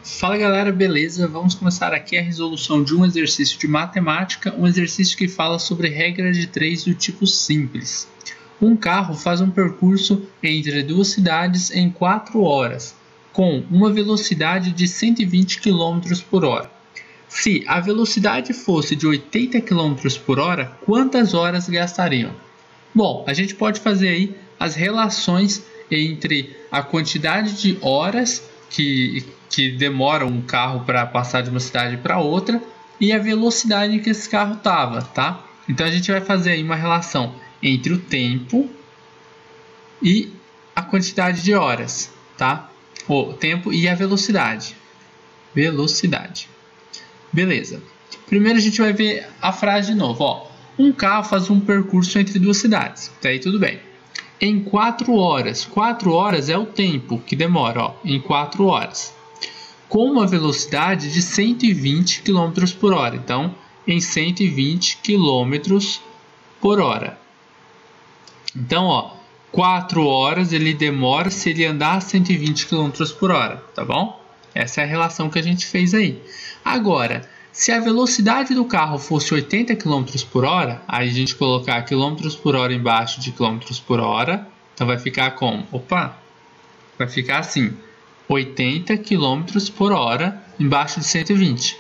Fala galera, beleza? Vamos começar aqui a resolução de um exercício de matemática, um exercício que fala sobre regra de 3 do tipo simples. Um carro faz um percurso entre duas cidades em 4 horas, com uma velocidade de 120 km por hora. Se a velocidade fosse de 80 km por hora, quantas horas gastariam? Bom, a gente pode fazer aí as relações entre a quantidade de horas que demora um carro para passar de uma cidade para outra e a velocidade que esse carro estava, tá? Então a gente vai fazer aí uma relação entre o tempo e a quantidade de horas, tá? O tempo e a velocidade. Beleza. Primeiro a gente vai ver a frase de novo, ó. Um carro faz um percurso entre duas cidades, tá aí tudo bem. Em 4 horas. 4 horas é o tempo que demora, ó, em 4 horas. Com uma velocidade de 120 km por hora. Então, em 120 km por hora. Então, ó, 4 horas ele demora se ele andar a 120 km por hora, tá bom? Essa é a relação que a gente fez aí. Agora, se a velocidade do carro fosse 80 km por hora, aí a gente colocar km por hora embaixo de km por hora, então vai ficar como? Vai ficar assim, 80 km por hora embaixo de 120.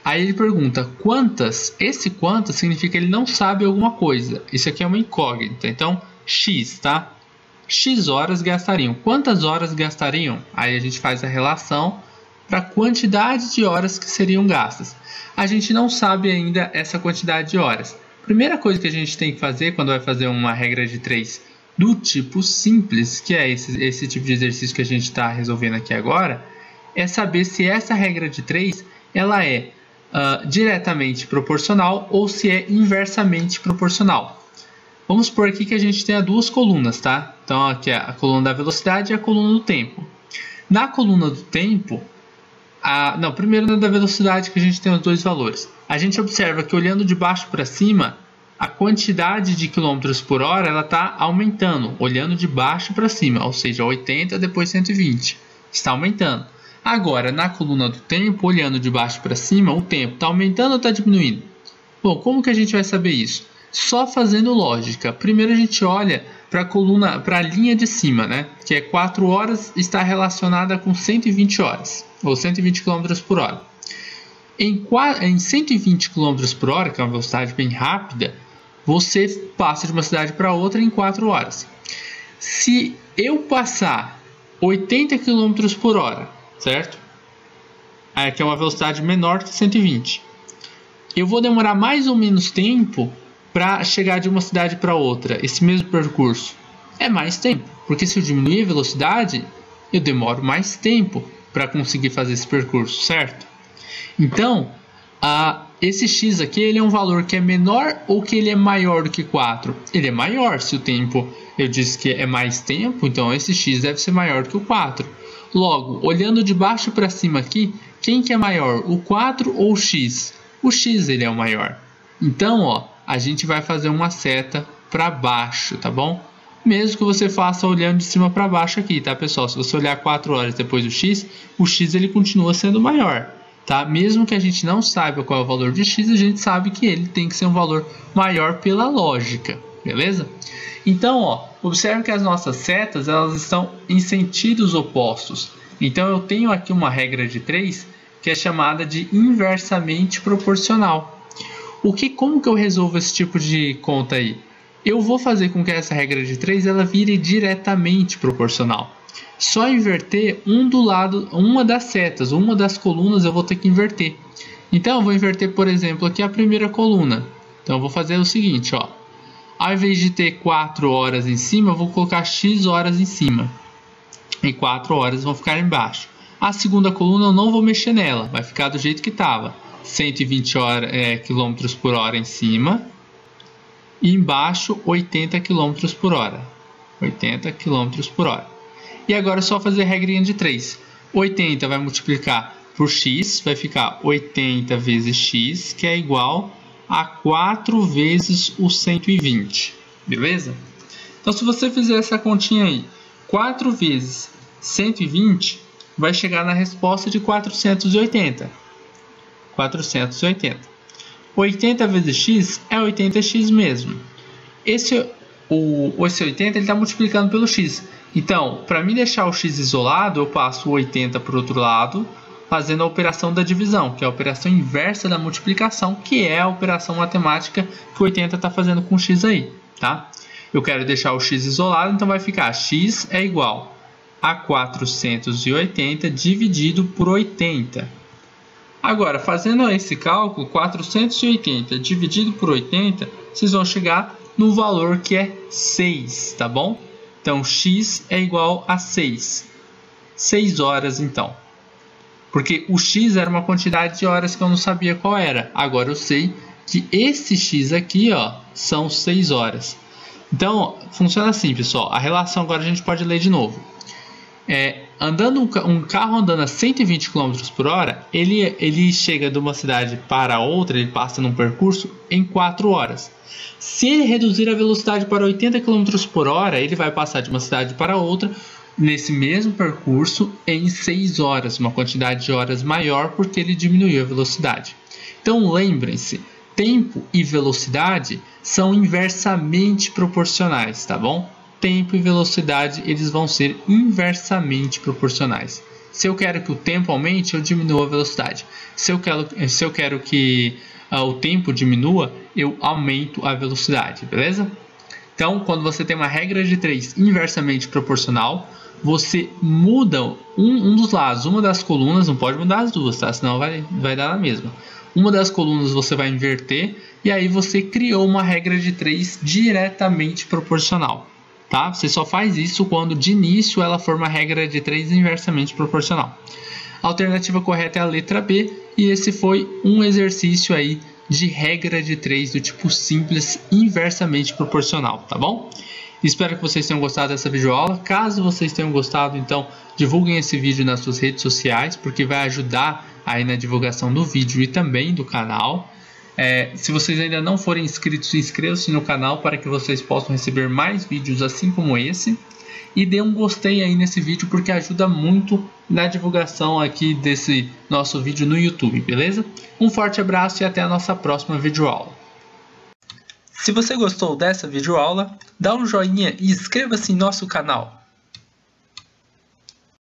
Aí ele pergunta quantas? Esse quantas significa que ele não sabe alguma coisa. Isso aqui é uma incógnita, então x, tá? X horas gastariam. Quantas horas gastariam? Aí a gente faz a relação para a quantidade de horas que seriam gastas. A gente não sabe ainda essa quantidade de horas. Primeira coisa que a gente tem que fazer quando vai fazer uma regra de 3 do tipo simples, que é esse tipo de exercício que a gente está resolvendo aqui agora, é saber se essa regra de 3 ela é diretamente proporcional ou se é inversamente proporcional. Vamos supor aqui que a gente tenha duas colunas, tá? Então aqui é a coluna da velocidade e a coluna do tempo. Na coluna do tempo, primeiro na da velocidade que a gente tem os dois valores. A gente observa que olhando de baixo para cima, a quantidade de quilômetros por hora ela está aumentando, olhando de baixo para cima, ou seja, 80 depois 120, está aumentando. Agora, na coluna do tempo, olhando de baixo para cima, o tempo está aumentando ou está diminuindo? Bom, como que a gente vai saber isso? Só fazendo lógica. Primeiro a gente olha para a linha de cima, né? Que é 4 horas está relacionada com 120 horas, ou 120 km por hora. Em 120 km por hora, que é uma velocidade bem rápida, você passa de uma cidade para outra em 4 horas. Se eu passar 80 km por hora, certo? Que é uma velocidade menor que 120. Eu vou demorar mais ou menos tempo para chegar de uma cidade para outra, esse mesmo percurso. É mais tempo, porque se eu diminuir a velocidade, eu demoro mais tempo para conseguir fazer esse percurso, certo? Então, esse x aqui ele é um valor que é menor ou que ele é maior do que 4? Ele é maior. Se o tempo eu disse que é mais tempo, então esse x deve ser maior do que o 4. Logo, olhando de baixo para cima aqui, quem que é maior, o 4 ou o x? O x ele é o maior. Então, ó, a gente vai fazer uma seta para baixo, tá bom? Mesmo que você faça olhando de cima para baixo aqui, tá, pessoal? Se você olhar 4 horas depois do x, o x ele continua sendo maior, tá? Mesmo que a gente não saiba qual é o valor de x, a gente sabe que ele tem que ser um valor maior pela lógica, beleza? Então, ó, observe que as nossas setas elas estão em sentidos opostos. Então, eu tenho aqui uma regra de 3 que é chamada de inversamente proporcional. Como que eu resolvo esse tipo de conta aí? Eu vou fazer com que essa regra de 3 ela vire diretamente proporcional. Só inverter uma das setas, uma das colunas eu vou ter que inverter. Então eu vou inverter, por exemplo, aqui a primeira coluna. Então eu vou fazer o seguinte, ó. Ao invés de ter 4 horas em cima, eu vou colocar x horas em cima. E 4 horas vão ficar embaixo. A segunda coluna eu não vou mexer nela, vai ficar do jeito que estava. 120 km por hora em cima e embaixo 80 km por hora. 80 km por hora. E agora é só fazer a regrinha de 3. 80 vai multiplicar por x, vai ficar 80 vezes x, que é igual a 4 vezes o 120. Beleza? Então, se você fizer essa continha aí, 4 vezes 120 vai chegar na resposta de 480. 480. 80 vezes x é 80x mesmo. Esse 80 está multiplicando pelo x. Então, para mim deixar o x isolado, eu passo o 80 para o outro lado, fazendo a operação da divisão, que é a operação inversa da multiplicação, que é a operação matemática que o 80 está fazendo com o x aí, tá? Eu quero deixar o x isolado, então vai ficar x é igual a 480 dividido por 80. Agora, fazendo esse cálculo, 480 dividido por 80, vocês vão chegar no valor que é 6, tá bom? Então, x é igual a 6. 6 horas, então. Porque o x era uma quantidade de horas que eu não sabia qual era. Agora eu sei que esse x aqui, ó, são 6 horas. Então, funciona assim, pessoal. A relação agora a gente pode ler de novo. Um carro andando a 120 km por hora, ele chega de uma cidade para outra, ele passa num percurso em 4 horas. Se ele reduzir a velocidade para 80 km por hora, ele vai passar de uma cidade para outra nesse mesmo percurso em 6 horas, uma quantidade de horas maior porque ele diminuiu a velocidade. Então lembrem-se, tempo e velocidade são inversamente proporcionais, tá bom? Tempo e velocidade eles vão ser inversamente proporcionais. Se eu quero que o tempo aumente, eu diminuo a velocidade. Se eu quero que o tempo diminua, eu aumento a velocidade, beleza? Então, quando você tem uma regra de 3 inversamente proporcional, você muda um dos lados, uma das colunas, não pode mudar as duas, tá? Senão vai dar na mesma. Uma das colunas você vai inverter e aí você criou uma regra de 3 diretamente proporcional. Tá? Você só faz isso quando de início ela for uma regra de 3 inversamente proporcional. A alternativa correta é a letra B e esse foi um exercício aí de regra de 3 do tipo simples inversamente proporcional, tá bom? Espero que vocês tenham gostado dessa videoaula. Caso vocês tenham gostado, então divulguem esse vídeo nas suas redes sociais, porque vai ajudar aí na divulgação do vídeo e também do canal. Se vocês ainda não forem inscritos, inscrevam-se no canal para que vocês possam receber mais vídeos assim como esse. E dê um gostei aí nesse vídeo porque ajuda muito na divulgação aqui desse nosso vídeo no YouTube, beleza? Um forte abraço e até a nossa próxima videoaula. Se você gostou dessa videoaula, dá um joinha e inscreva-se em nosso canal.